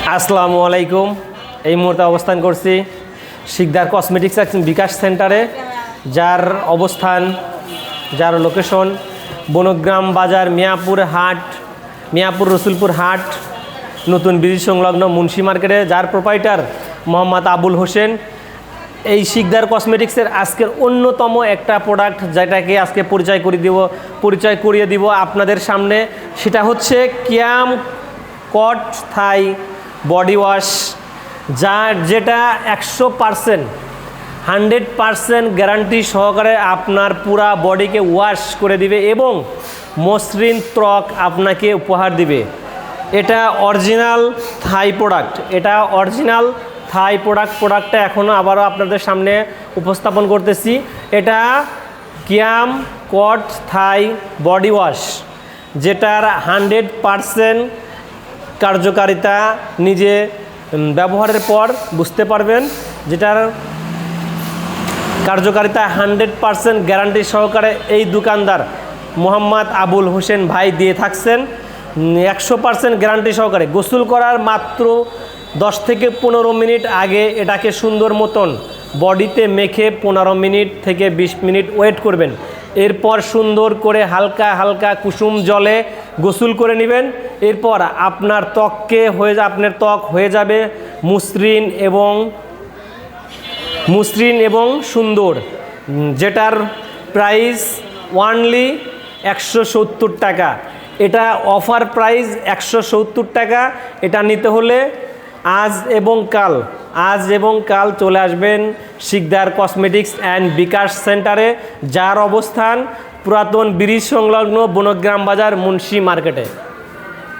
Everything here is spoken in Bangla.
আসসালামু আলাইকুম। এই মুহূর্তে অবস্থান করছি শিকদার কসমেটিক্স বিকাশ সেন্টারে, যার অবস্থান, যার লোকেশন বনগ্রাম বাজার, মিয়াপুর রসুলপুর হাট, নতুন ব্রিজ সংলগ্ন মুন্সি মার্কেটে, যার প্রোপাইটার মোহাম্মদ আবুল হোসেন। এই শিকদার কসমেটিক্সের আজকের অন্যতম একটা প্রোডাক্ট, যেটাকে আজকে পরিচয় করিয়ে দিব আপনাদের সামনে, সেটা হচ্ছে কিয়াম কট থাই বডি ওয়াশ, যেটা 100% গ্যারান্টি সহকারে আপনার পুরা বডিকে ওয়াশ করে দিবে এবং মসৃণ ত্বক আপনাকে উপহার দিবে। এটা অরিজিনাল থাই প্রোডাক্ট, প্রোডাক্টটা এখনও আবারও আপনাদের সামনে উপস্থাপন করতেছি। এটা কিয়াম কট থাই বডি ওয়াশ, যেটার 100% কার্যকারিতা নিজে ব্যবহারের পর বুঝতে পারবেন। যেটার কার্যকারিতা 100% গ্যারান্টি সহকারে এই দোকানদার মোহাম্মদ আবুল হোসেন ভাই দিয়ে থাকছেন 100% গ্যারান্টি সহকারে। গোসল করার মাত্র 10 থেকে 15 মিনিট আগে এটাকে সুন্দর মতন বডিতে মেখে 15 মিনিট থেকে 20 মিনিট ওয়েট করবেন। এরপর সুন্দর করে হালকা হালকা কুসুম জলে গোসল করে নেবেন। এরপর আপনার ত্বক হয়ে যাবে মসৃণ এবং সুন্দর। যেটার প্রাইস অনলি 170 টাকা। এটা অফার প্রাইস 170 টাকা। এটা নিতে হলে আজ এবং কাল চলে আসবেন শিকদার কসমেটিক্স অ্যান্ড বিকাশ সেন্টারে, যার অবস্থান পুরাতন ব্রিজ সংলগ্ন বনগ্রাম বাজার মুন্সি মার্কেটে।